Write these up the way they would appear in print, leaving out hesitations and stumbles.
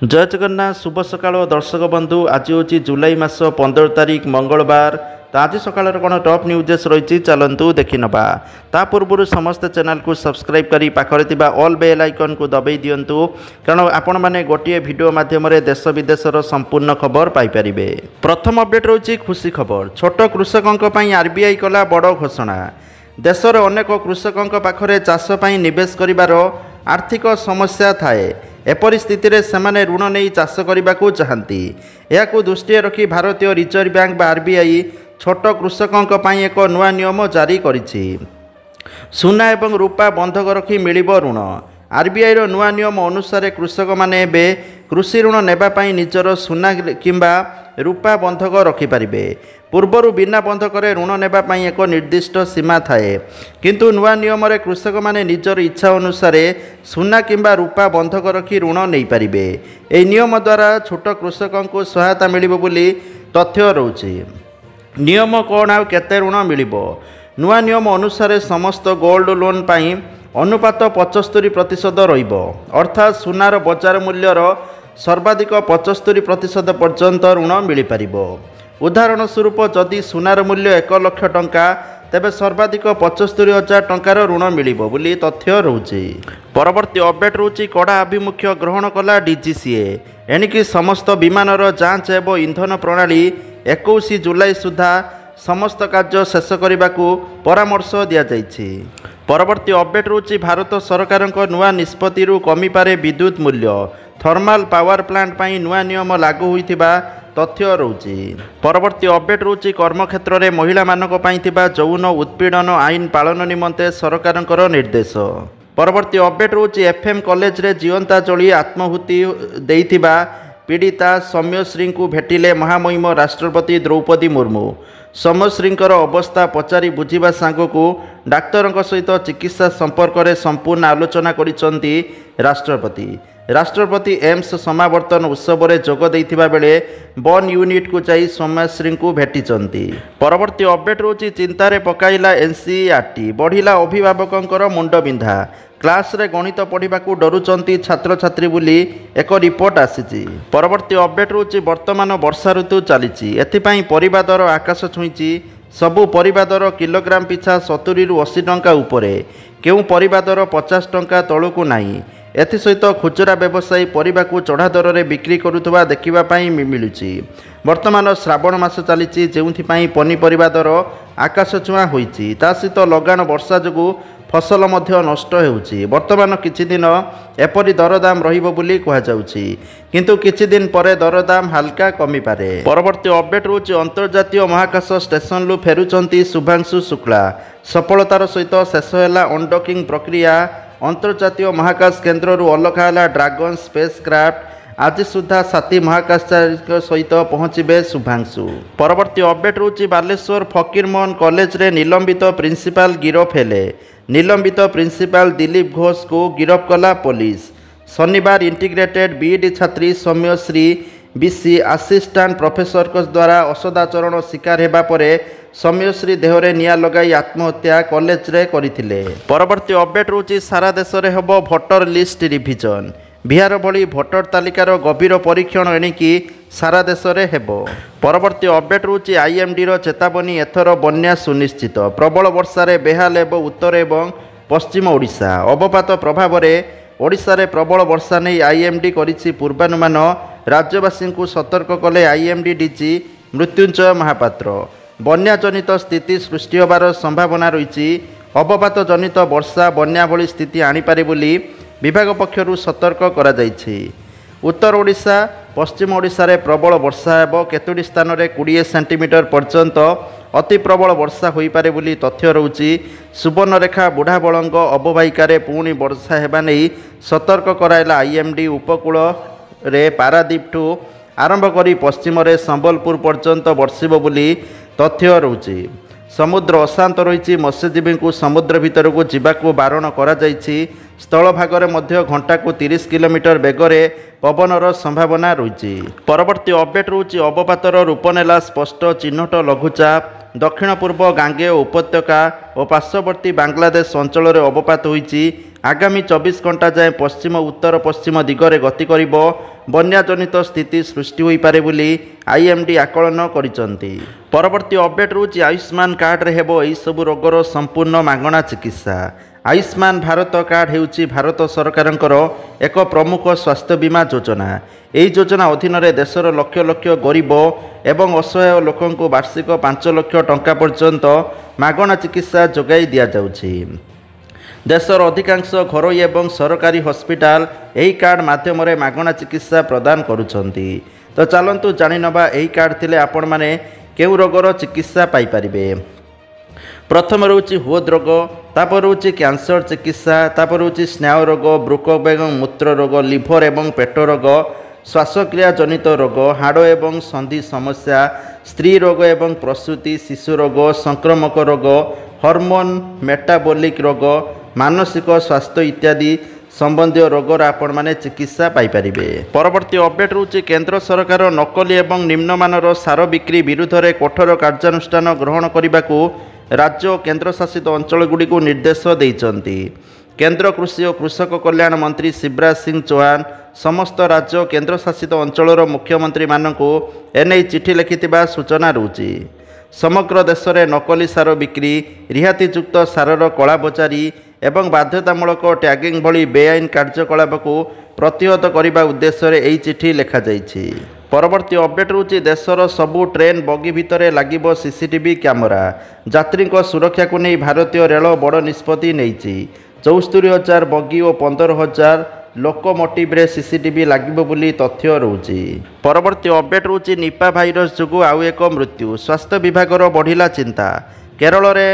जय जगन्नाथ शुभ सकाळ दर्शक बंधु आज हूँ जुलाई मास 15 तारिख मंगलवार। तो आज सकाल कौन टॉप न्यूज रही चलतु देखी नवा ता पूर्व समस्त चैनल को सब्सक्राइब करी पाखरे ऑल बेल आइकन को दबाई दिंतु कारण आपण मैंने गोटे वीडियो माध्यम देश विदेशर संपूर्ण खबर पाइपर। प्रथम अपडेट रही खुशी खबर छोट कृषकों आरबीआई कला बड़ घोषणा। देशर अनेक कृषकों पाखरे चाष निवेश करिवार आर्थिक समस्या थाए। एपरि स्थिति रे सेमाने ऋण नहीं चाष करने को चाहती। यह दृष्टि रखी भारतीय रिजर्व बैंक बा आरबीआई छोट कृषकों एक नुआ नियम जारी करिछि। सुना एवं रूपा बंधक रखी मिलिबो ऋण। आरबीआई रो नुआ नियम अनुसार कृषक माने एबे कृषि ऋण नेबापाई निजर सुना किंबा रूपा बंधक रखिपारे। पूर्वर बिना बंधक ऋण नेबापाई एक निर्दिष्ट सीमा थाए, किंतु नुआ नियम रे कृषक माने निजर इच्छा अनुसार सुना किंबा रूपा बंधक रखी ऋण नहीं पारिबे। एही नियम द्वारा छोट कृषकों को सहायता मिलिबो बोली तथ्य रहुछि। नियम कौन आ केते ऋण मिलिबो? नुआ नियम अनुसार समस्त गोल्ड लोन पाई अनुपात 75% रहिबो, अर्थात सुनार बजार मूल्यर सर्वाधिक 75% पर्यंत ऋण मिल पारिबो। उदाहरण स्वरूप जदि सुनार मूल्य 1 लाख टंका तेबे सर्वाधिक 75,000 टंकार ऋण मिलिबो बोली तथ्य रहुछि। परवर्ती अपडेट रहुछि कड़ा आभिमुख्य ग्रहण कला डीजीसीए। एणिकी समस्त विमानर जांच एवं इंधन प्रणाली 21 जुलाई सुधा समस्त कार्य शेष करने को परामर्श दिया जाइछि। परवर्ती अपडेट रहुछि भारत सरकार नुआ निष्पत्ति कमी पारे विद्युत मूल्य। थर्माल पावर प्लांट पाई नुआ नियम लागू होइथिबा तथ्य रहुछि। परवर्ती अपडेट रहुछि कर्मक्षेत्र में महिला मानक पाई थिबा यौन उत्पीड़न आईन पालन निमंते सरकारଙ୍କର निर्देश। परवर्ती अपडेट रहुछि एफएम कॉलेज रे जीवंता जली आत्माहुति देइथिबा पीड़िता सौम्यश्री को भेटिले महामहिम राष्ट्रपति द्रौपदी मुर्मू। सौम्यश्री अवस्था पचारि बुझिबा सांगको डाक्तर सहित चिकित्सा संपर्क में संपूर्ण आलोचना करिसंती राष्ट्रपति। राष्ट्रपति एम्स समावर्तन उत्सव में जोग देइथिबा बेले बन यूनिट को जाई सौम्यश्री को भेटिचंती। परवर्ती अपडेट रहुछि चिंतारे पकाइला एनसीईआरटी बढ़िला अभिभावकंकर मुंडबिंधा। क्लास रे गणित पढ़ा डरुचंती छात्र छात्री बोली एक रिपोर्ट आसीची। परवर्ती अपडेट रहुछि वर्तमान वर्षा ऋतु चलीची एथिपाई परिबा दर आकाश छुईची। सबु परिबा दर किलोग्राम पिछा 70 रु 80 टंका उपरे, केउ परिबा दर 50 टंका तळुकु नाही। एसहित खुचरा व्यवसायी परिबा को चढ़ा दर में बिक्री करुवा देखा मिलूँ। वर्तमान श्रावण मास चली जो पनीपरिबा दर आकाश छुआ होती सहित लगान वर्षा जो फसल नष्ट होउछि। वर्तमान किछि दिन एपरि दरदाम रहिबो बोली कहुछि, किंतु किछि दिन परे दरदाम हल्का कमी पारे। परवर्ती अपडेट रहुछि अंतर्जातीय महाकाश स्टेशन लु फेरुचंती शुभांशु शुक्ला। सफलतार सहित शेष होला अनडकिंग प्रक्रिया। अंतर्जातीय महाकाश केन्द्र अलखा है ड्रागन स्पेस क्राफ्ट। आज सुधा साथी महाकाशचारी सहित पहुँचे शुभांशु। परवर्ती अपडेट रहुछि बालेश्वर फकीरमोहन कॉलेज रे निलंबित प्रिंसिपाल गिरफ हेले। निलंबित प्रिंसिपाल दिलीप घोष को गिरफ कला पुलिस। शनिवार इंटीग्रेटेड बीईडी छात्री सौम्यश्री बीसी असिस्टांट प्रोफेसर द्वारा असदाचरण शिकार हेबा परे सौम्यश्री देहरे निया लगाई आत्महत्या कॉलेज रे करिथिले। परवर्ती अपडेट रहुछि सारा देश रे हबो भोटर लिस्ट रिविजन। बिहार भली भोटर तालिकार गभीर परीक्षण एणिकी सारा देश रे हेबो। परवर्ती अपडेट रहुछि आईएमडी रो चेतावनी एथर बन्या सुनिश्चित। प्रबल वर्षा रे बेहाल एवं उत्तर एवं पश्चिम ओडिशा। अवपात प्रभाव रे ओडिशा रे प्रबल वर्षा नहीं आईएमडी करिछि पूर्वानुमान। राज्यवासी को सतर्क कले आईएमडी डीजी मृत्युंजय महापात्र। बन्या जनित स्थिति सृष्टि होबार संभावना रही। अवपात जनित वर्षा बन्या भली स्थिति आनीपारे बोली विभाग पक्षरु सतर्क करा जायछि। उत्तर ओडिशा पश्चिम ओडिशा रे प्रबल वर्षा एवं केतोटी स्थान रे 20 सेंटीमीटर पर्यंत अति प्रबल वर्षा होई पारे बोली तथ्य रहुछि। सुवर्णरेखा बुढ़ा बलंग अववाहिकार पुणी वर्षा हेबा नै सतर्क कराइला आईएमडी। उपकूल रे पारादीप ठू आरंभ करी पश्चिम रे संबलपुर पर्यंत वर्षिब बोली तथ्य रहुछि। समुद्र अशांत रही। मत्स्यजीवी को समुद्र भीतर को जीवाक बारण करा जायछि। ସ୍ଥଳଭାଗରେ ମଧ୍ୟ ଘଣ୍ଟାକୁ 30 କିଲୋମିଟର ବେଗରେ ପବନର ସମ୍ଭାବନା ରହିଛି। ପରବର୍ତ୍ତୀ ଅପଡେଟ୍ ରହୁଛି ଅବପାତର ରୂପ ନେଲା ସ୍ପଷ୍ଟ ଚିହ୍ନଟ ଲଘୁଚାପ। ଦକ୍ଷିଣ ପୂର୍ବ ଗାଙ୍ଗେୟ ଉପତ୍ୟକା ଓ ପାର୍ଶ୍ୱବର୍ତ୍ତୀ ବାଂଲାଦେଶ ଅଞ୍ଚଳରେ ଅବପାତ ହୋଇଛି। ଆଗାମୀ 24 ଘଣ୍ଟା ଯାଏଁ ପଶ୍ଚିମ ଉତ୍ତର ପଶ୍ଚିମ ଦିଗରେ ଗତି କରିବ। ବନ୍ୟାଜନିତ ସ୍ଥିତି ସୃଷ୍ଟି ହୋଇପାରେ ବୋଲି IMD ଆକଳନ କରିଛନ୍ତି। ପରବର୍ତ୍ତୀ ଅପଡେଟ୍ ରହୁଛି ଆୟୁଷ୍ମାନ କାର୍ଡରେ ହେବ ଏହିସବୁ ରୋଗର ସମ୍ପୂର୍ଣ୍ଣ ମାଗଣା ଚିକିତ୍ସା। ଆୟୁଷ୍ମାନ ଭାରତ କାର୍ଡ ହେଉଛି ଭାରତ ସରକାରଙ୍କର ଏକ ପ୍ରମୁଖ ସ୍ୱାସ୍ଥ୍ୟ ବୀମା ଯୋଜନା। ଏହି ଯୋଜନା ଅଧୀନରେ ଦେଶର ଲକ୍ଷ ଲକ୍ଷ ଗରିବ ଏବଂ ଅସହାୟ ଲୋକଙ୍କୁ ବାର୍ଷିକ 5 ଲକ୍ଷ ଟଙ୍କା ପର୍ଯ୍ୟନ୍ତ ମାଗଣା ଚିକିତ୍ସା ଯୋଗାଇ ଦିଆଯାଉଛି। ଦେଶର ଅଧିକାଂଶ ଘରୋଇ ଏବଂ ସରକାରୀ ହସ୍ପିଟାଲ ଏହି କାର୍ଡ ମାଧ୍ୟମରେ ମାଗଣା ଚିକିତ୍ସା ପ୍ରଦାନ କରୁଛନ୍ତି। ତ ଚାଲନ୍ତୁ ଜାଣିନେବା ଏହି କାର୍ଡ ଥିଲେ ଆପଣମାନେ କେଉଁ ରୋଗର ଚିକିତ୍ସା ପାଇପାରିବେ। ପ୍ରଥମେ ରହୁଛି ହୃଦରୋଗ, ତାପରେ ରହୁଛି କ୍ୟାନ୍ସର ଚିକିତ୍ସା, ତାପରେ ରହୁଛି ସ୍ନାୟୁ ରୋଗ, ବୃକ୍କ ଏବଂ ମୂତ୍ର ରୋଗ, ଲିଭର ଏବଂ ପେଟ ରୋଗ, ଶ୍ୱାସକ୍ରିୟା ଜନିତ ରୋଗ, ହାଡ଼ ଏବଂ ସନ୍ଧି ସମସ୍ୟା, ସ୍ତ୍ରୀ ରୋଗ ଏବଂ ପ୍ରସୂତି, ଶିଶୁ ରୋଗ, ସଂକ୍ରମକ ରୋଗ, ହରମୋନ୍ ମେଟାବୋଲିକ୍ ରୋଗ, ମାନସିକ ସ୍ୱାସ୍ଥ୍ୟ ଇତ୍ୟାଦି ସମ୍ବନ୍ଧୀୟ ରୋଗର ଆପଣମାନେ ଚିକିତ୍ସା ପାଇପାରିବେ। ପରବର୍ତ୍ତୀ ଅପଡେଟ୍ ରହୁଛି କେନ୍ଦ୍ର ସରକାର ନକଲି ଏବଂ ନିମ୍ନମାନର ସାର ବିକ୍ରି ବିରୁଦ୍ଧରେ କଠୋର କାର୍ଯ୍ୟାନୁଷ୍ଠାନ ଗ୍ରହଣ କରିବାକୁ ରାଜ୍ୟ ଓ କେନ୍ଦ୍ରଶାସିତ ଅଞ୍ଚଳଗୁଡ଼ିକୁ ନିର୍ଦ୍ଦେଶ ଦେଇଛନ୍ତି। କେନ୍ଦ୍ର କୃଷି ଓ କୃଷକ କଲ୍ୟାଣ ମନ୍ତ୍ରୀ ଶିବରାଜ ସିଂ ଚୌହାନ ସମସ୍ତ ରାଜ୍ୟ ଓ କେନ୍ଦ୍ରଶାସିତ ଅଞ୍ଚଳର ମୁଖ୍ୟମନ୍ତ୍ରୀମାନଙ୍କୁ ଏନେଇ ଚିଠି ଲେଖିଥିବା ସୂଚନା ରହୁଛି। ସମଗ୍ର ଦେଶରେ ନକଲି ସାର ବିକ୍ରି, ରିହାତିଯୁକ୍ତ ସାରର କଳାବଜାରୀ ଏବଂ ବାଧ୍ୟତାମୂଳକ ଟ୍ୟାଗିଂ ଭଳି ବେଆଇନ କାର୍ଯ୍ୟକଳାପକୁ ପ୍ରତିହତ କରିବା ଉଦ୍ଦେଶ୍ୟରେ ଏହି ଚିଠି ଲେଖାଯାଇଛି। ପରବର୍ତ୍ତୀ ଅପଡେଟ୍ ରହୁଛି ଦେଶର ସବୁ ଟ୍ରେନ୍ ବଗି ଭିତରେ ଲାଗିବ CCTV କ୍ୟାମେରା। ଯାତ୍ରୀଙ୍କ ସୁରକ୍ଷାକୁ ନେଇ ଭାରତୀୟ ରେଳ ବଡ଼ ନିଷ୍ପତ୍ତି ନେଇଛି। 74,000 ବଗି ଓ 15,000 ଲୋକୋମୋଟିଭ୍ରେ CCTV ଲାଗିବ ବୋଲି ତଥ୍ୟ ରହୁଛି। ପରବର୍ତ୍ତୀ ଅପଡେଟ୍ ରହୁଛି ନିପା ଭାଇରସ୍ ଯୋଗୁଁ ଆଉ ଏକ ମୃତ୍ୟୁ। ସ୍ୱାସ୍ଥ୍ୟ ବିଭାଗର ବଢ଼ିଲା ଚିନ୍ତା। କେରଳରେ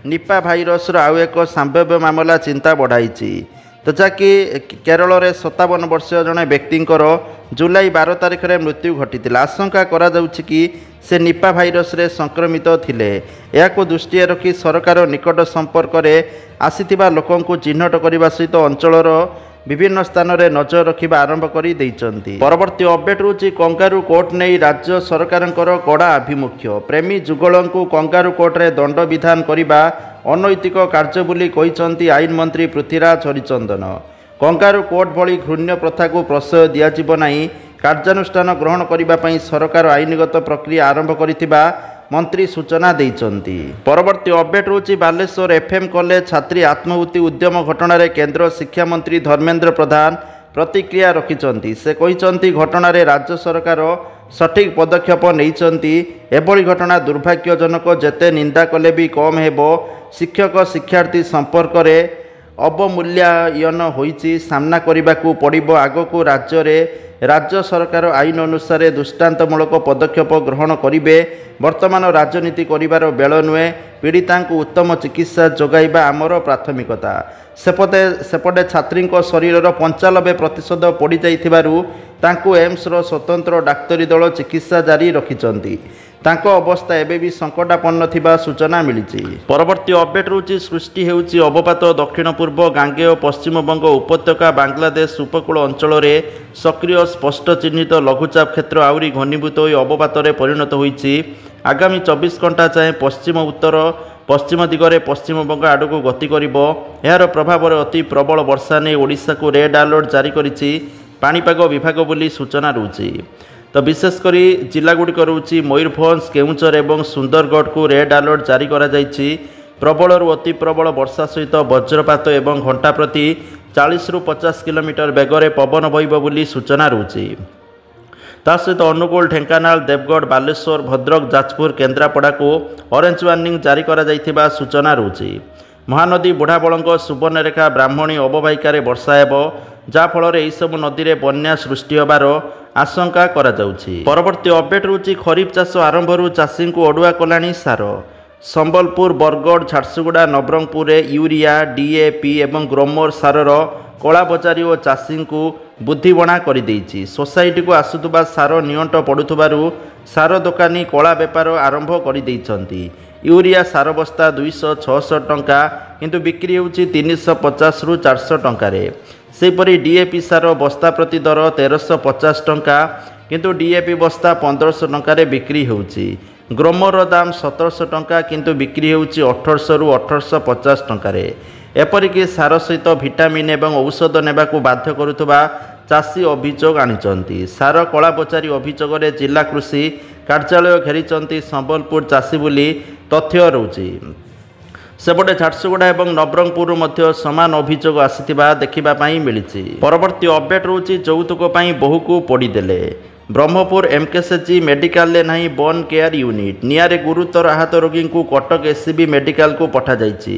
ନିପା ଭାଇରସ୍ର ଆଉ ଏକ ସମ୍ଭାବ୍ୟ ମାମଲା ଚିନ୍ତା ବଢ଼ାଇଛି। ତ ଯାହାକି କେରଳରେ 57 ବର୍ଷୀୟ ଜଣେ ବ୍ୟକ୍ତିଙ୍କର ଜୁଲାଇ 12 ତାରିଖରେ ମୃତ୍ୟୁ ଘଟିଥିଲା। ଆଶଙ୍କା କରାଯାଉଛି କି ସେ ନିପା ଭାଇରସ୍ରେ ସଂକ୍ରମିତ ଥିଲେ। ଏହାକୁ ଦୃଷ୍ଟିରେ ରଖି ସରକାର ନିକଟ ସମ୍ପର୍କରେ ଆସିଥିବା ଲୋକଙ୍କୁ ଚିହ୍ନଟ କରିବା ସହିତ ଅଞ୍ଚଳର ବିଭିନ୍ନ ସ୍ଥାନରେ ନଜର ରଖିବା ଆରମ୍ଭ କରି ଦେଇଛନ୍ତି। ପରବର୍ତ୍ତୀ ଅପଡେଟ୍ ରହୁଛି କଙ୍ଗାରୁ କୋର୍ଟ ନେଇ ରାଜ୍ୟ ସରକାରଙ୍କର କଡ଼ା ଆଭିମୁଖ୍ୟ। ପ୍ରେମୀ ଯୁଗଳଙ୍କୁ କଙ୍ଗାରୁ କୋର୍ଟରେ ଦଣ୍ଡ ବିଧାନ କରିବା ଅନୈତିକ କାର୍ଯ୍ୟ ବୋଲି କହିଛନ୍ତି ଆଇନ ମନ୍ତ୍ରୀ ପୃଥ୍ୱୀରାଜ ହରିଚନ୍ଦନ। କଙ୍ଗାରୁ କୋର୍ଟ ଭଳି ଘୃଣ୍ୟ ପ୍ରଥାକୁ ପ୍ରଶ୍ରୟ ଦିଆଯିବ ନାହିଁ। କାର୍ଯ୍ୟାନୁଷ୍ଠାନ ଗ୍ରହଣ କରିବା ପାଇଁ ସରକାର ଆଇନଗତ ପ୍ରକ୍ରିୟା ଆରମ୍ଭ କରିଥିବା ମନ୍ତ୍ରୀ ସୂଚନା ଦେଇଛନ୍ତି। ପରବର୍ତ୍ତୀ ଅପଡେଟ୍ ରହୁଛି ବାଲେଶ୍ୱର FM କଲେଜ ଛାତ୍ରୀ ଆତ୍ମାହୁତି ଉଦ୍ୟମ ଘଟଣାରେ କେନ୍ଦ୍ର ଶିକ୍ଷାମନ୍ତ୍ରୀ ଧର୍ମେନ୍ଦ୍ର ପ୍ରଧାନ ପ୍ରତିକ୍ରିୟା ରଖିଛନ୍ତି। ସେ କହିଛନ୍ତି ଘଟଣାରେ ରାଜ୍ୟ ସରକାର ସଠିକ୍ ପଦକ୍ଷେପ ନେଇଛନ୍ତି। ଏଭଳି ଘଟଣା ଦୁର୍ଭାଗ୍ୟଜନକ, ଯେତେ ନିନ୍ଦା କଲେ ବି କମ୍ ହେବ। ଶିକ୍ଷକ ଶିକ୍ଷାର୍ଥୀ ସମ୍ପର୍କରେ ଅବମୂଲ୍ୟାୟନ ହୋଇଛି, ସାମ୍ନା କରିବାକୁ ପଡ଼ିବ। ଆଗକୁ ରାଜ୍ୟ ସରକାର ଆଇନ ଅନୁସାରେ ଦୃଷ୍ଟାନ୍ତମୂଳକ ପଦକ୍ଷେପ ଗ୍ରହଣ କରିବେ। ବର୍ତ୍ତମାନ ରାଜନୀତି କରିବାର ବେଳ ନୁହେଁ। ପୀଡ଼ିତାଙ୍କୁ ଉତ୍ତମ ଚିକିତ୍ସା ଯୋଗାଇବା ଆମର ପ୍ରାଥମିକତା। ସେପଟେ ଛାତ୍ରୀଙ୍କ ଶରୀରର 95% ପୋଡ଼ିଯାଇଥିବାରୁ ତାଙ୍କୁ ଏମ୍ସର ସ୍ୱତନ୍ତ୍ର ଡାକ୍ତରୀ ଦଳ ଚିକିତ୍ସା ଜାରି ରଖିଛନ୍ତି। ତାଙ୍କ ଅବସ୍ଥା ଏବେ ବି ସଙ୍କଟାପନ୍ନ ଥିବା ସୂଚନା ମିଳିଛି। ପରବର୍ତ୍ତୀ ଅପଡେଟ୍ ରହୁଛି ସୃଷ୍ଟି ହେଉଛି ଅବପାତ। ଦକ୍ଷିଣ ପୂର୍ବ ଗାଙ୍ଗେୟ ପଶ୍ଚିମବଙ୍ଗ ଉପତ୍ୟକା ବାଂଲାଦେଶ ଉପକୂଳ ଅଞ୍ଚଳରେ ସକ୍ରିୟ ସ୍ପଷ୍ଟ ଚିହ୍ନିତ ଲଘୁଚାପ କ୍ଷେତ୍ର ଆହୁରି ଘନୀଭୂତ ହୋଇ ଅବପାତରେ ପରିଣତ ହୋଇଛି। ଆଗାମୀ 24 ଘଣ୍ଟା ଯାଏଁ ପଶ୍ଚିମ ଉତ୍ତର ପଶ୍ଚିମ ଦିଗରେ ପଶ୍ଚିମବଙ୍ଗ ଆଡ଼କୁ ଗତି କରିବ। ଏହାର ପ୍ରଭାବରେ ଅତି ପ୍ରବଳ ବର୍ଷା ନେଇ ଓଡ଼ିଶାକୁ ରେଡ୍ ଆଲର୍ଟ ଜାରି କରିଛି ପାଣିପାଗ ବିଭାଗ ବୋଲି ସୂଚନା ରହୁଛି। ତ ବିଶେଷ କରି ଜିଲ୍ଲାଗୁଡ଼ିକ ରହୁଛି ମୟୂରଭଞ୍ଜ, କେଉଁଝର ଏବଂ ସୁନ୍ଦରଗଡ଼କୁ ରେଡ୍ ଆଲର୍ଟ ଜାରି କରାଯାଇଛି। ପ୍ରବଳରୁ ଅତି ପ୍ରବଳ ବର୍ଷା ସହିତ ବଜ୍ରପାତ ଏବଂ ଘଣ୍ଟା ପ୍ରତି 40ରୁ 50 କିଲୋମିଟର ବେଗରେ ପବନ ବହିବ ବୋଲି ସୂଚନା ରହୁଛି। ତା ସହିତ ଅନୁଗୁଳ, ଢେଙ୍କାନାଳ, ଦେବଗଡ଼, ବାଲେଶ୍ୱର, ଭଦ୍ରକ, ଯାଜପୁର, କେନ୍ଦ୍ରାପଡ଼ାକୁ ଅରେଞ୍ଜ ୱାର୍ଣ୍ଣିଂ ଜାରି କରାଯାଇଥିବା ସୂଚନା ରହୁଛି। ମହାନଦୀ, ବୁଢ଼ାବଳଙ୍ଗ, ସୁବର୍ଣ୍ଣରେଖା, ବ୍ରାହ୍ମଣୀ ଅବବାହିକାରେ ବର୍ଷା ହେବ, ଯାହାଫଳରେ ଏହିସବୁ ନଦୀରେ ବନ୍ୟା ସୃଷ୍ଟି ହେବାର ଆଶଙ୍କା କରାଯାଉଛି। ପରବର୍ତ୍ତୀ ଅପଡେଟ୍ ରହୁଛି ଖରିଫ ଚାଷ ଆରମ୍ଭରୁ ଚାଷୀଙ୍କୁ ଅଡ଼ୁଆ କଲାଣି ସାର। ସମ୍ବଲପୁର, ବରଗଡ଼, ଝାରସୁଗୁଡ଼ା, ନବରଙ୍ଗପୁରରେ ୟୁରିଆ, DAP ଏବଂ ଗ୍ରୋମର ସାରର କଳାବଜାରୀ ଓ ଚାଷୀଙ୍କୁ ବୁଦ୍ଧିବଣା କରିଦେଇଛି। ସୋସାଇଟିକୁ ଆସୁଥିବା ସାର ନିଅଣ୍ଟ ପଡ଼ୁଥିବାରୁ ସାର ଦୋକାନୀ କଳା ବେପାର ଆରମ୍ଭ କରିଦେଇଛନ୍ତି। यूरिया सार बस्ता 266 टंका किंतु बिक्री होउची 350 रु 400 टंकारे। सेपरी डीएपी सार बस्ता प्रति दर 1350 टंका किंतु डीएपी बस्ता 1500 टंकारे बिक्री होउची। ग्रोमर दाम 1700 टंका किंतु बिक्री होउची 1800 रु 1850 टंकारे। एपरिक सार सहित विटामिन एवं औषध नेबाकू बाध्य करुवा चाषी अभियोग आनिचंती। सार कला बचारी अभियोग जिला कृषि कार्यालय घेरी संबलपुर चाषी बोली तथ्य रोचे। सेपटे झारसुगुड़ा और नवरंगपुर मध्य समान अभियोग आसीथिबा देखिबापाई मिलिछि। परवर्ती अपडेट रोचे यौतुक बोहू को पोड़ीदेले। ब्रह्मपुर एमकेएसजी मेडिकल नहीं बोन केयर यूनिट निआरे गुरुतर आहत रोगी को कटक एससीबी मेडिकल को पठा जाइछि।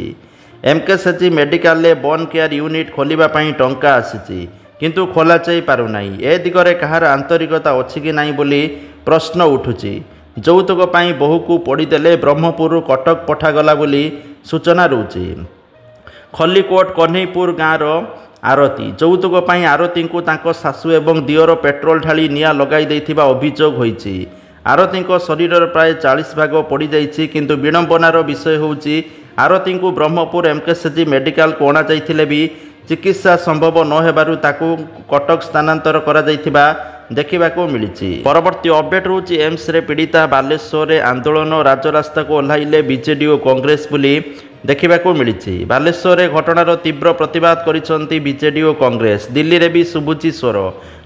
एमकेएसजी मेडिकल बोन केयर यूनिट खोलिबापाई टंका आसीछि किंतु खोला जाई पारुनाई। ए दिगरे कहार आंतरिकता अछि कि नाही बोली प्रश्न उठुछि। यौतुक बोहू को पोड़ीदेले ब्रह्मपुर कटक पठागला बोली सूचना रोचे। खलीकोट कन्हईपुर गाँवर आरती यौतुक आरती को तांको सासू एवं दियर पेट्रोल ढाली निया लगाई देथिबा अभियोग होईछि। आरती शरीर प्राय 40 भाग पड़ी जाइछि किंतु विडंबनार विषय होउछि आरती को ब्रह्मपुर एमकेएसजी मेडिकल को अणा जाइथिले भी चिकित्सा संभव न हेबारु ताकू कटक स्थानांतर करा जाइथिबा देखिबाको मिलिछि। परवर्ती अपडेट होउछि एम्स रे पीड़िता बालेश्वर रे आंदोलन राजरास्ता को ओह्लाइले बीजेडी और कांग्रेस बोली देखिबाको मिलिछि। बालेश्वर रे घटनार तीव्र प्रतिवाद करिसंती बीजेडी और कांग्रेस। दिल्ली रे भी सुबुची स्वर।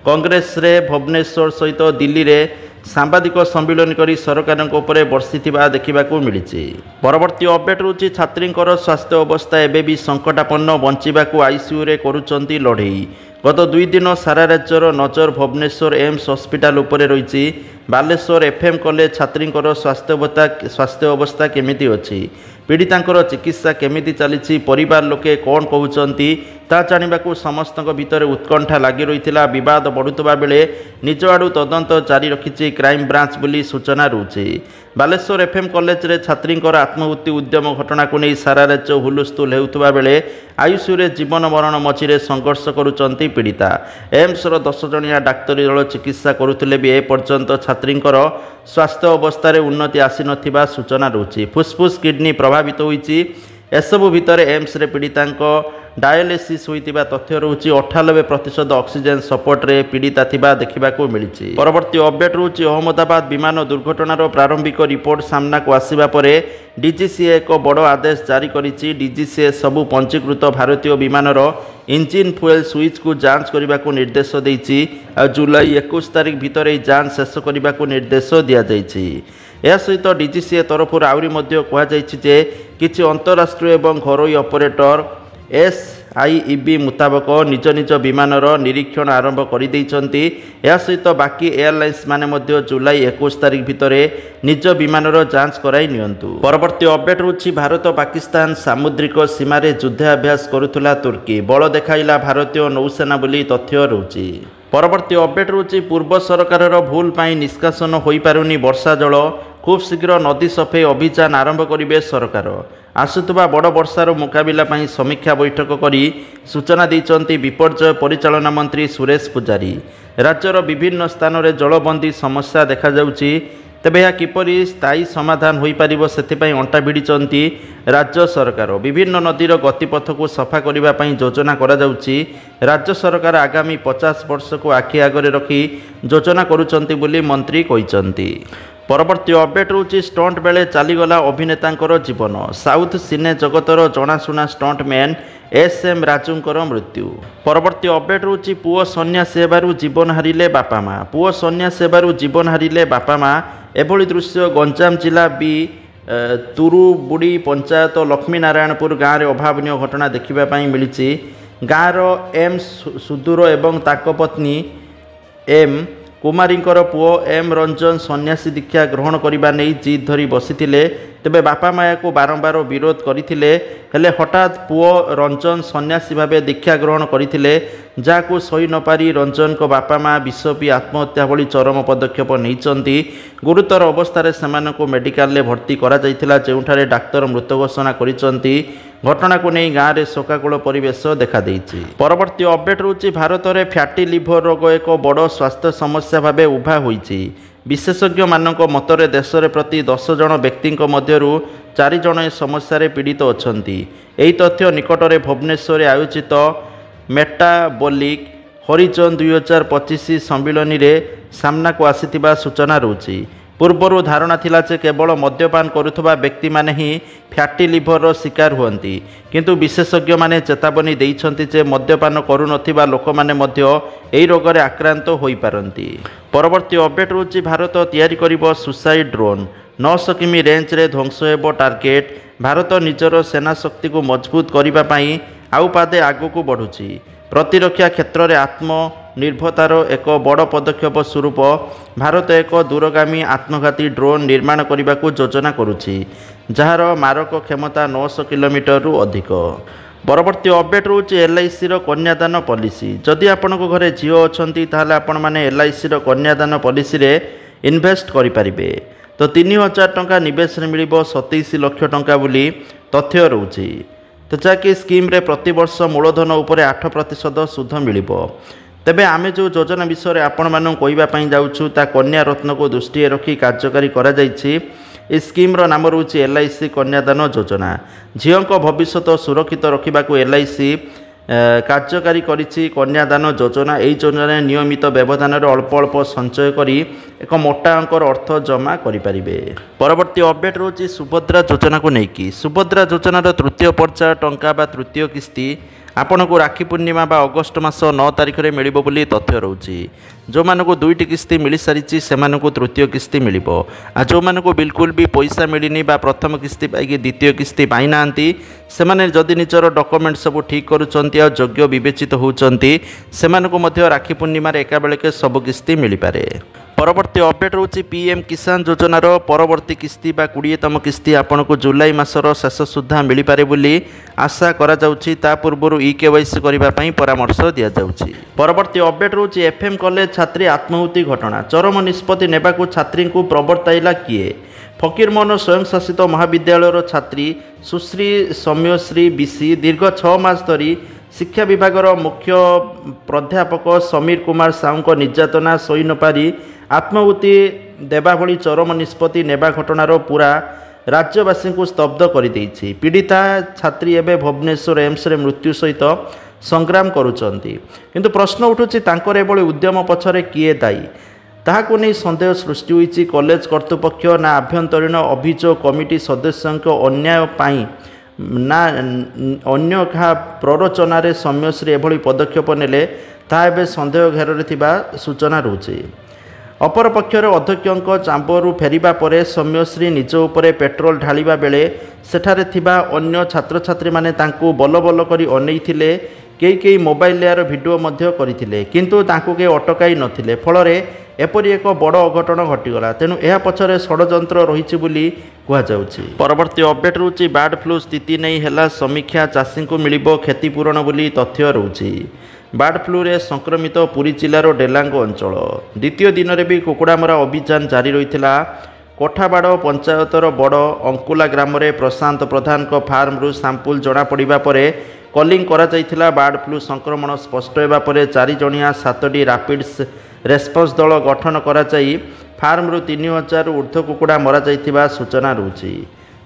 कांग्रेस रे भुवनेश्वर सहित दिल्ली रे सांबादिक सम्मिलन करी सरकार बर्षिथिबा देखिबाको मिलिछि। परवर्ती अपडेट होउछि छात्रींकर स्वास्थ्य अवस्था एबे भी संकटापन्न बंचिबाको आईसीयू रे करूचंती लड़ेई। गत 2 दिन सारा राज्यर नजर भुवनेश्वर एम्स हॉस्पिटल उपरे रहिछि। बालेश्वर एफएम कॉलेज छात्रींकर स्वास्थ्य अवस्था केमिति अछि, पीड़ितांकर चिकित्सा केमिति चली, परिवार लोके कौन कहउचंती ता जानिबाकू समस्तक भितर उत्कंठा लगी रहिथिला। विवाद बढ़ुतबा बेले निज आडू तदंत जारी रखिछि क्राइम ब्रांच बोली सूचना रोचे। बालेश्वर एफएम कॉलेज रे छात्रींकर आत्महत्या उद्यम घटना को नहीं सारा राज्य हुलस्थुल हेउतबा बेले आयुष्य रे जीवन मरण मझिरे संघर्ष करुचंती पीड़िता। एम्स रो 10 जणिया डाक्तरी दल चिकित्सा करुथिले भी ए पर्यंत छात्रींकर स्वास्थ्य अवस्था रे उन्नति आसी नथिबा सूचना रोचे। फुसफुस किडनी प्रभावित होईछि। एसबु भितर एम्स रे पीड़ितांको डायलिसिस होइतिबा तथ्य रोचे। 98% ऑक्सीजन सपोर्ट रे पीड़िता थिबा देखिबाको मिलिछि। परवर्ती अपडेट रोचे अहमदाबाद विमान दुर्घटनार प्रारंभिक रिपोर्ट सामना को आसीबा परे डीजीसीए एक बड़ आदेश जारी करिछि। डीजीसीए सबु पंजीकृत भारतीय विमानर इंजिन फ्यूएल स्विच को जांच करने को निर्देश देइछि। जुलाई 21 तारिख भितर जांच शेष करने को निर्देश दिया जाइछि। यह सहित डीजीसीए तरफ आउरी मध्य कहा जाइछि जे किछि अंतरराष्ट्रीय एवं घरोई ऑपरेटर एसआईईबी मुताबक निज निज विमानर निरीक्षण आरंभ कर देइछन्ति। यह सहित बाकी एयरलाइंस माने मध्य जुलाई 21 तारिख भितर निज विमानर जांच कराई नियंतु। परवर्ती अपडेट होछि भारत पाकिस्तान सामुद्रिक सीमार युद्धाभ्यास करुथुला तुर्की बल देखाइला भारतीय नौसेना बोली तथ्य रोछि। परवर्ती अपडेट रोचे पूर्व सरकार भूल पाई निष्कासन हो पारुनी वर्षा जल खूब शीघ्र नदी सफाई अभियान आरंभ करेंगे सरकार। आसुवा बड़ वर्षार मुकाबला पाई समीक्षा बैठक करी सूचना देइछन्ति विपर्यय परिचालना मंत्री सुरेश पुजारी। राज्यर विभिन्न स्थान में जलबंदी समस्या देखा जाउछि। तेबे यह किपरि स्थायी समाधान हो पारिबो सेथिपाई अंटा भिड़िचंती राज्य सरकार। विभिन्न नदीर गतिपथ को सफा करने पाई योजना करा जाउछि। राज्य सरकार आगामी 50 वर्ष को आखि आगरे रखी योजना करुचंती बोली मंत्री कहिचंती। परवर्ती अपडेट रोचे स्टंट बेले चलीगला अभिनेतांकर जीवन। साउथ सिने जगतर जनाशुना स्टंटमैन एसएम राजूंकर मृत्यु। परवर्ती अपडेट रोचे पुओ सन्यासी हेबारु जीवन हारिले बापा माँ। पुओ सन्यासी हेबारु जीवन हारिले बापा माँ। एभली दृश्य गंजाम जिला बी तुरुबुड़ी पंचायत लक्ष्मीनारायणपुर गाँव में अभावनीय घटना देखा मिली। गाँवर एम सुदूर एवं ताक पत्नी एम कुमारींकर पुओ एम रंजन सन्यासी दीक्षा ग्रहण करने नहीं जिद धरी बसीथिले। तेबे बापा माया को बारंबार विरोध करथिले हेले हठात पुओ रंजन सन्यासी भावे दीक्षा ग्रहण करथिले। जाको सही न पारी रंजन को बापा माँ विष पी आत्महत्या भली चरम पदक्षेप नैचंती। गुरुतर अवस्था सेमानकु मेडिकल रे भर्ती करा जायथिला जेउठारे डाक्तर मृत घोषणा करिसंती। घटना को नहीं गाँव में शोकाकूल परिवेश देखा देइछि। परवर्ती अपडेट रोचे भारत में फैटी लिवर रोग एक बड़ स्वास्थ्य समस्या भाव उभा होइछि। विशेषज्ञ मतरे देश में प्रति 10 जन व्यक्ति मध्यरु 4 जन ए समस्या पीड़ित अच्छा। यही तथ्य निकटरे भुवनेश्वर आयोजित मेटाबोलिक हरिजन 2025 सम्मिलन में सामना को आसीथिबा सूचना रोची। पूर्वर धारणा थिला जे केवल मद्यपान करुथबा व्यक्ति माने ही फैटी लिवर शिकार हुअंती, किंतु विशेषज्ञ माने चेतावनी देइछंती जे मद्यपान करुनथिबा लोक माने मध्य एही रोग रे आक्रांत होई पारंती। परवर्ती अपडेट रोची भारत तयारी करिबो सुसाइड ड्रोन। 900 किमी रेंज रे ध्वंस हेबो टार्गेट। भारत निजर सेना शक्ति को मजबूत करिबा पई आउ पादे आगु को बढ़ुची। प्रतिरक्षा क्षेत्र में आत्मनिर्भरतार एक बड़ पदक्षेप स्वरूप भारत एक दूरगामी आत्मघाती ड्रोन निर्माण करने को योजना करुछि, जार मारक क्षमता 900 किलोमीटर रु अधिक। परवर्ती अपडेट रोचे एलआईसी कन्यादान पॉलिसी। जदि आपण घरे झील अच्छी ताहले आपण माने एलआईसी कन्यादान पॉलिसी रे इन्वेस्ट करें तो 3000 टंका निवेश मिल 27 लाख टंका बोली तथ्य रोचे। तो जहाँकि स्कीम रे प्रति वर्ष मूलधन उपर 8% सुध मिल। तेबे आमे जो योजना विषय में आपण मानक कहवाई जाऊँ ता कन्या रत्न को दृष्टि रखी कार्यकारी करा जायछि। ए स्कीम रो नाम रोचे एलआईसी कन्यादान योजना। झील भविष्य सुरक्षित रखा एलआईसी कार्यकारी करिछि कन्यादान योजना। यही योजना नियमित व्यवधान अल्प अल्प संचय करी एक मोटा अंकर अर्थ जमा करें। परवर्ती अपडेट रोची सुभद्रा योजना को लेकिन। सुभद्रा योजनार तृतीय पर्याय टंका बा तृतीय किस्ती आपण को राखी पूर्णिमा बा अगस्ट मास 9 तारिख में मिल बोली तथ्य रोची। जो मानक 2टी किस्ती मिल सारी से तृतीय किस्ती मिल। जो मानक बिल्कुल भी पैसा मिलनी बा प्रथम किस्ती पाई द्वितीय किस्ती पाई नांती से माने जदि निजर डॉक्यूमेंट सब ठीक करुचंती आ योग्य विवेचित होउचंती सेमानकु मध्य राखी पूर्णिमा एका बेलके सब किस्ती मिल पारे। परवर्ती अपडेट रोची पीएम किसान योजनार परवर्ती किस्ती बा 20तम किस्ती आपन को जुलाई मासर शेष सुधा मिल पारे बोली आशा करा जाउछि। ता पूर्व ई-केवाईसी करबा पई परामर्श दिया जाउछि। परवर्ती अपडेट रोची एफएम कॉलेज छात्री आत्माहुति घटना। चरम निष्पत्ति नेबाकू छात्री को प्रवर्ताइला किए? फकीरमोहन स्वयं शासित महाविद्यालय छात्री सुश्री सौम्यश्री बीसी दीर्घ 6 मास धरी शिक्षा विभाग मुख्य प्राध्यापक समीर कुमार साहू निर्यातना सही न पारी आत्माहुति देवा भली चरम निष्पत्ति नेबा घटनार पूरा राज्यवासी को स्तब्ध कर देइछि। पीड़िता छात्री एवं भुवनेश्वर एम्स रे मृत्यु सहित संग्राम करुचंती, किंतु प्रश्न उठुछि तांकर एभली उद्यम पछरे किए दायी ताहाको नहीं संदेह सृष्टि होइछि। कॉलेज कर्तृपक्ष ना आभ्यंतरीण अभियोग कमिटी सदस्यों अन्याय पाई ना अन्य क्या प्ररोचन सौम्यश्री एभली पदक्षेप नेले ताहा एबे संदेह घेर थिबा सूचना रोचे। अपर पक्षर अध्यक्षों चांबरू फेरिबा परे सौम्यश्री निज उपरे पेट्रोल ढालिबा बेले सेठारे थिबा अन्य छात्र छात्री माने तांकू बल बल करी अनेइथिले। कई मोबाइल लेयर भिडियो मध्य करथिले, किंतु तांकू के अटकाई नथिले। फलरे एपरी एक बड़ अघटन घटीगला। तेणु यह पछरे षड्यंत्र रही बोली कहुछि। परवर्ती अपडेट रोची बर्ड फ्लू स्थिति नहीं है समीक्षा। चाषी को मिल क्षतिपूरण बोली तथ्य रोची। बर्ड फ्लू रे संक्रमित पुरी जिलार डेलांग अंचल द्वितीय दिन में भी कुकुड़ामरा अभियान जारी रही। कोठाबाड़ पंचायतर बड़ अंकुला ग्राम में प्रशांत प्रधान फार्मरू सैंपल जना पड़ा पर कलिंग करा बर्ड फ्लू संक्रमण स्पष्ट होगा पर 4 जणिया 7टी रैपिड रेस्पन्स दल गठन करा फार्मरू 3000 ऊर्ध्व कुकुड़ा मरा जाइथिबा सूचना रोची।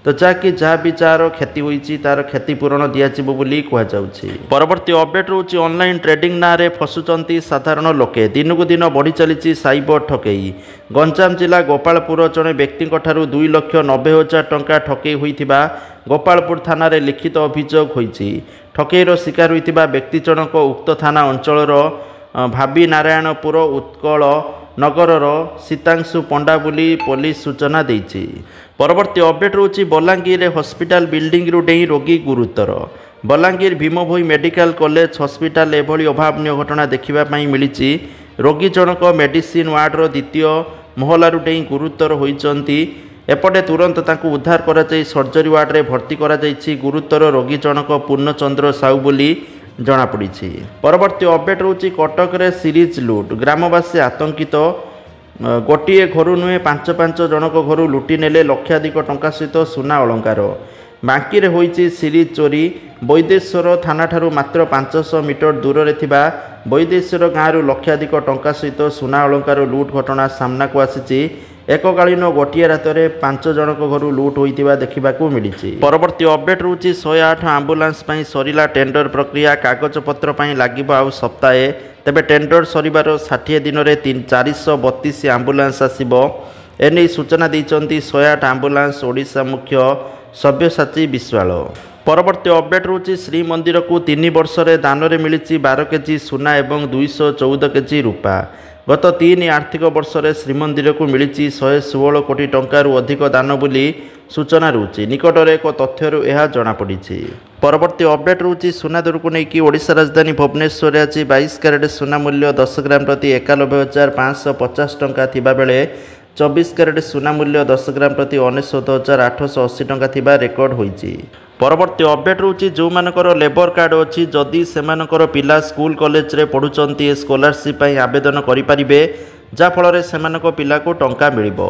तो जहाँकि जहाँ भी जार क्षति होती तार क्षतिपूरण दिज्व बोली कहुछि। परवर्ती अपडेट रोची ऑनलाइन ट्रेडिंग ना रे फसुचंती साधारण लोके। दिन को दिन बढ़ी चली साइबर ठकई। गंजाम जिला गोपालपुर जड़े व्यक्ति 2,90,000 टंका ठकई होइथिबा गोपालपुर थाना रे लिखित अभियोग होइछि। ठकईर शिकार होइथिबा व्यक्ति जनक उक्त थाना अंचलर भावी नारायणपुर उत्कल नगरर सीतांशु पंडा बोली पुलिस सूचना देइछि। परवर्ती अपडेट रोची बलांगीर हॉस्पिटल बिल्डिंग रु डेई रोगी गुरुतर। बलांगीर भीमभोई मेडिकल कॉलेज हॉस्पिटल एभली अभावनीय घटना देखा मिली। रोगी जनक मेडिसिन वार्डर द्वितीय महलारू डेई गुरुतर होइचंती। एपटे तुरंत तांकु उद्धार करा जाई सर्जरी वार्ड रे भर्ती करा जाइछि। गुरुतर रोगी जनक पूर्णचंद्र साहू बोली जनापड़ी। परवर्ती अपडेट रोची कटक रे सीरीज लुट। ग्रामवासी आतंकित। गोटे घर नुहे 5 जनक घर लुटि नेले लक्षाधिक टंका सहित सुना अलंकार। ବାଙ୍କିରେ ହୋଇଛି ସିରିଜ୍ ଚୋରି। ବୈଦେଶ୍ୱର ଥାନାଠାରୁ ମାତ୍ର 500 ମିଟର ଦୂରରେ ଥିବା ବୈଦେଶ୍ୱର ଗାଁରୁ ଲକ୍ଷାଧିକ ଟଙ୍କା ସହିତ ସୁନା ଅଳଙ୍କାର ଲୁଟ୍ ଘଟଣା ସାମ୍ନାକୁ ଆସିଛି। ଏକକାଳୀନ ଗୋଟିଏ ରାତରେ 5 ଜଣଙ୍କ ଘରୁ ଲୁଟ୍ ହୋଇଥିବା ଦେଖିବାକୁ ମିଳିଛି। ପରବର୍ତ୍ତୀ ଅପଡେଟ୍ ରହୁଛି 108 ଆମ୍ବୁଲାନ୍ସ ପାଇଁ ସରିଲା ଟେଣ୍ଡର ପ୍ରକ୍ରିୟା। କାଗଜପତ୍ର ପାଇଁ ଲାଗିବ ଆଉ ସପ୍ତାହେ। ତେବେ ଟେଣ୍ଡର ସରିବାର 60 ଦିନରେ 432 ଆମ୍ବୁଲାନ୍ସ ଆସିବ। ଏନେଇ ସୂଚନା ଦେଇଛନ୍ତି 108 ଆମ୍ବୁଲାନ୍ସ ଓଡ଼ିଶା ମୁଖ୍ୟ ସବ୍ୟସାଚୀ ବିଶ୍ୱାଳ। ପରବର୍ତ୍ତୀ ଅପଡେଟ୍ ରହୁଛି ଶ୍ରୀମନ୍ଦିରକୁ 3 ବର୍ଷରେ ଦାନରେ ମିଳିଛି 12 କେଜି ସୁନା ଏବଂ 214 କେଜି ରୂପା। ଗତ 3 ଆର୍ଥିକ ବର୍ଷରେ ଶ୍ରୀମନ୍ଦିରକୁ ମିଳିଛି 116 କୋଟି ଟଙ୍କାରୁ ଅଧିକ ଦାନ ବୋଲି ସୂଚନା ରହୁଛି। ନିକଟରେ ଏକ ତଥ୍ୟରୁ ଏହା ଜଣାପଡ଼ିଛି। ପରବର୍ତ୍ତୀ ଅପଡେଟ୍ ରହୁଛି ସୁନା ଦରକୁ ନେଇକି ଓଡ଼ିଶା ରାଜଧାନୀ ଭୁବନେଶ୍ୱରରେ ଆଜି 22 କ୍ୟାରେଟ୍ ସୁନା ମୂଲ୍ୟ 10 ଗ୍ରାମ ପ୍ରତି 91,550 ଟଙ୍କା ଥିବାବେଳେ 24 କ୍ୟାରେଟ୍ ସୁନା ମୂଲ୍ୟ 10 ଗ୍ରାମ ପ୍ରତି 99,880 ଟଙ୍କା ଥିବା ରେକର୍ଡ ହୋଇଛି। ପରବର୍ତ୍ତୀ ଅପଡେଟ୍ ରହୁଛି ଯେଉଁମାନଙ୍କର ଲେବର କାର୍ଡ଼ ଅଛି ଯଦି ସେମାନଙ୍କର ପିଲା ସ୍କୁଲ କଲେଜରେ ପଢ଼ୁଛନ୍ତି ସ୍କଲାରସିପ୍ ପାଇଁ ଆବେଦନ କରିପାରିବେ, ଯାହାଫଳରେ ସେମାନଙ୍କ ପିଲାକୁ ଟଙ୍କା ମିଳିବ।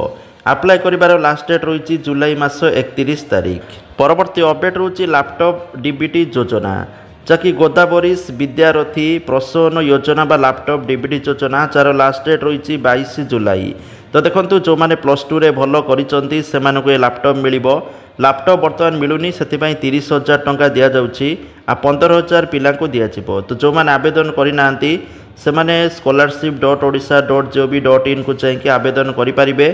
ଆପ୍ଲାଏ କରିବାର ଲାଷ୍ଟ ଡେଟ୍ ରହିଛି ଜୁଲାଇ ମାସ 31 ତାରିଖ। ପରବର୍ତ୍ତୀ ଅପଡେଟ୍ ରହୁଛି ଲାପଟପ୍ ଡିବିଟି ଯୋଜନା, ଯାହାକି ଗୋଦାବରୀଶ ବିଦ୍ୟାରଥୀ ପ୍ରୋତ୍ସାହନ ଯୋଜନା ବା ଲାପଟପ୍ ଡିବିଟି ଯୋଜନା, ଯାହାର ଲାଷ୍ଟ ଡେଟ୍ ରହିଛି 22 ଜୁଲାଇ। ତ ଦେଖନ୍ତୁ ଯେଉଁମାନେ +2ରେ ଭଲ କରିଛନ୍ତି ସେମାନଙ୍କୁ ଏ ଲାପଟପ୍ ମିଳିବ। ଲାପଟପ୍ ବର୍ତ୍ତମାନ ମିଳୁନି, ସେଥିପାଇଁ 30,000 ଟଙ୍କା ଦିଆଯାଉଛି ଆଉ 15,000 ପିଲାଙ୍କୁ ଦିଆଯିବ। ତ ଯେଉଁମାନେ ଆବେଦନ କରିନାହାନ୍ତି ସେମାନେ scholarship.odisha.gov.in କୁ ଯାଇକି ଆବେଦନ କରିପାରିବେ।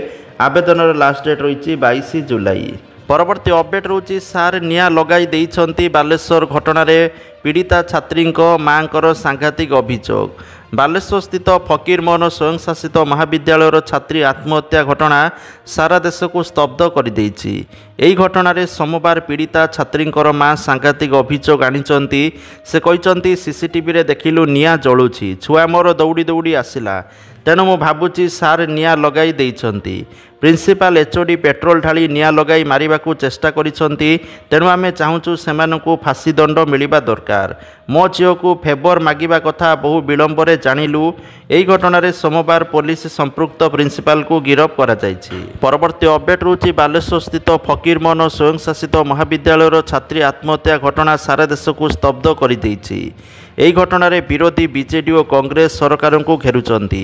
ଆବେଦନର ଲାଷ୍ଟ ଡେଟ୍ ରହିଛି 22 ଜୁଲାଇ। ପରବର୍ତ୍ତୀ ଅପଡେଟ୍ ରହୁଛି ସାର୍ ନିଆଁ ଲଗାଇ ଦେଇଛନ୍ତି ବାଲେଶ୍ୱର ଘଟଣାରେ ପୀଡ଼ିତା ଛାତ୍ରୀଙ୍କ ମାଆଙ୍କର ସାଂଘାତିକ ଅଭିଯୋଗ। ବାଲେଶ୍ୱର ସ୍ଥିତ ଫକୀରମୋହନ ସ୍ୱୟଂଶାସିତ ମହାବିଦ୍ୟାଳୟର ଛାତ୍ରୀ ଆତ୍ମହତ୍ୟା ଘଟଣା ସାରା ଦେଶକୁ ସ୍ତବ୍ଧ କରିଦେଇଛି। ଏହି ଘଟଣାରେ ସୋମବାର ପୀଡ଼ିତା ଛାତ୍ରୀଙ୍କର ମାଆ ସାଂଘାତିକ ଅଭିଯୋଗ ଆଣିଛନ୍ତି। ସେ କହିଛନ୍ତି ସିସିଟିଭିରେ ଦେଖିଲୁ ନିଆଁ ଜଳୁଛି, ଛୁଆ ମୋର ଦୌଡ଼ି ଦୌଡ଼ି ଆସିଲା, ତେଣୁ ମୁଁ ଭାବୁଛି ସାର୍ ନିଆଁ ଲଗାଇ ଦେଇଛନ୍ତି। ପ୍ରିନ୍ସିପାଲ ଏଚ୍ଓଡ଼ି ପେଟ୍ରୋଲ ଢାଳି ନିଆଁ ଲଗାଇ ମାରିବାକୁ ଚେଷ୍ଟା କରିଛନ୍ତି, ତେଣୁ ଆମେ ଚାହୁଁଛୁ ସେମାନଙ୍କୁ ଫାଶୀ ଦଣ୍ଡ ମିଳିବା ଦରକାର। ମୋ ଝିଅକୁ ଫେଭର ମାଗିବା କଥା ବହୁ ବିଳମ୍ବରେ ଜାଣିଲୁ। ଏହି ଘଟଣାରେ ସୋମବାର ପୋଲିସ ସମ୍ପୃକ୍ତ ପ୍ରିନ୍ସିପାଲକୁ ଗିରଫ କରାଯାଇଛି। ପରବର୍ତ୍ତୀ ଅପଡେଟ୍ ରହୁଛି ବାଲେଶ୍ୱର ସ୍ଥିତ ଫକୀରମୋହନ ସ୍ୱୟଂଶାସିତ ମହାବିଦ୍ୟାଳୟର ଛାତ୍ରୀ ଆତ୍ମହତ୍ୟା ଘଟଣା ସାରା ଦେଶକୁ ସ୍ତବ୍ଧ କରିଦେଇଛି। ଏହି ଘଟଣାରେ ବିରୋଧୀ ବିଜେଡି ଓ କଂଗ୍ରେସ ସରକାରଙ୍କୁ ଘେରୁଛନ୍ତି।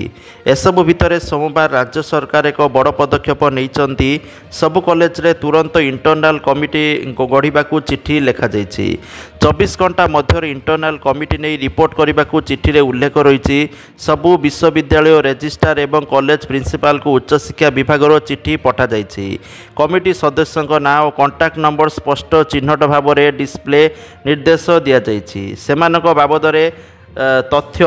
ଏସବୁ ଭିତରେ ସୋମବାର ରାଜ୍ୟ ସରକାର ଏକ ବଡ଼ ପଦକ୍ଷେପ ନେଇଛନ୍ତି। ସବୁ କଲେଜରେ ତୁରନ୍ତ ଇଣ୍ଟରନାଲ କମିଟି ଗଢ଼ିବାକୁ ଚିଠି ଲେଖାଯାଇଛି। 24 ଘଣ୍ଟା ମଧ୍ୟରେ ଇଣ୍ଟରନାଲ କମିଟି ନେଇ ରିପୋର୍ଟ କରିବାକୁ ଚିଠିରେ ଉଲ୍ଲେଖ ରହିଛି। ସବୁ ବିଶ୍ୱବିଦ୍ୟାଳୟ ରେଜିଷ୍ଟ୍ରାର ଏବଂ କଲେଜ ପ୍ରିନ୍ସିପାଲକୁ ଉଚ୍ଚଶିକ୍ଷା ବିଭାଗର ଚିଠି ପଠାଯାଇଛି। କମିଟି ସଦସ୍ୟଙ୍କ ନାଁ ଓ କଣ୍ଟାକ୍ଟ ନମ୍ବର ସ୍ପଷ୍ଟ ଚିହ୍ନଟ ଭାବରେ ଡିସପ୍ଲେ ନିର୍ଦ୍ଦେଶ ଦିଆଯାଇଛି। ସେମାନଙ୍କ ବାବଦରେ ତଥ୍ୟ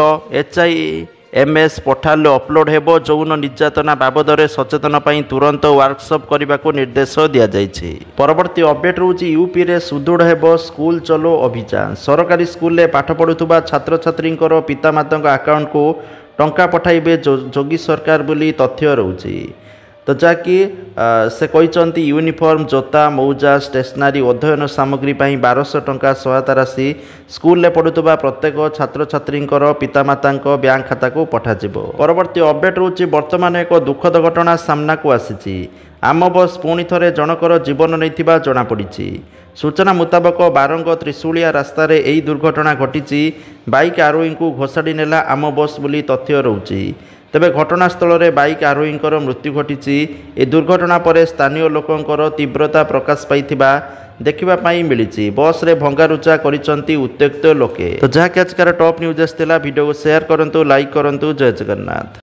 HIMS ପୋର୍ଟାଲରେ ଅପଲୋଡ଼ ହେବ। ଯୌନ ନିର୍ଯାତନା ବାବଦରେ ସଚେତନ ପାଇଁ ତୁରନ୍ତ ୱାର୍କସପ୍ କରିବାକୁ ନିର୍ଦ୍ଦେଶ ଦିଆଯାଇଛି। ପରବର୍ତ୍ତୀ ଅପଡେଟ୍ ରହୁଛି ୟୁପିରେ ସୁଦୃଢ଼ ହେବ ସ୍କୁଲ ଚଲୋ ଅଭିଯାନ। ସରକାରୀ ସ୍କୁଲରେ ପାଠ ପଢ଼ୁଥିବା ଛାତ୍ରଛାତ୍ରୀଙ୍କର ପିତାମାତାଙ୍କ ଆକାଉଣ୍ଟକୁ ଟଙ୍କା ପଠାଇବେ ଯୋଗୀ ସରକାର ବୋଲି ତଥ୍ୟ ରହୁଛି। ତ ଯାହାକି ସେ କହିଛନ୍ତି ୟୁନିଫର୍ମ, ଜୋତା, ମୌଜା, ଷ୍ଟେସନାରୀ, ଅଧ୍ୟୟନ ସାମଗ୍ରୀ ପାଇଁ 1200 ଟଙ୍କା ସହାୟତା ରାଶି ସ୍କୁଲରେ ପଢ଼ୁଥିବା ପ୍ରତ୍ୟେକ ଛାତ୍ରଛାତ୍ରୀଙ୍କର ପିତାମାତାଙ୍କ ବ୍ୟାଙ୍କ ଖାତାକୁ ପଠାଯିବ। ପରବର୍ତ୍ତୀ ଅପଡେଟ୍ ରହୁଛି ବର୍ତ୍ତମାନ ଏକ ଦୁଃଖଦ ଘଟଣା ସାମ୍ନାକୁ ଆସିଛି। ଆମ ବସ୍ ପୁଣି ଥରେ ଜଣକର ଜୀବନ ନେଇଥିବା ଜଣାପଡ଼ିଛି। ସୂଚନା ମୁତାବକ ବାରଙ୍ଗ ତ୍ରିଶୁଳିଆ ରାସ୍ତାରେ ଏହି ଦୁର୍ଘଟଣା ଘଟିଛି। ବାଇକ୍ ଆରୋହୀଙ୍କୁ ଘୋଷାଡ଼ି ନେଲା ଆମ ବସ୍ ବୋଲି ତଥ୍ୟ ରହୁଛି। ତେବେ ଘଟଣାସ୍ଥଳରେ ବାଇକ୍ ଆରୋହୀଙ୍କର ମୃତ୍ୟୁ ଘଟିଛି। ଏ ଦୁର୍ଘଟଣା ପରେ ସ୍ଥାନୀୟ ଲୋକଙ୍କର ତୀବ୍ରତା ପ୍ରକାଶ ପାଇଥିବା ଦେଖିବା ପାଇଁ ମିଳିଛି। ବସ୍ରେ ଭଙ୍ଗାରୁଜା କରିଛନ୍ତି ଉତ୍ତ୍ୟକ୍ତ ଲୋକେ। ତ ଯାହାକି ଆଜିକାର ଟପ୍ ନ୍ୟୁଜ୍ ଆସିଥିଲା। ଭିଡ଼ିଓକୁ ସେୟାର କରନ୍ତୁ, ଲାଇକ୍ କରନ୍ତୁ। ଜୟ ଜଗନ୍ନାଥ।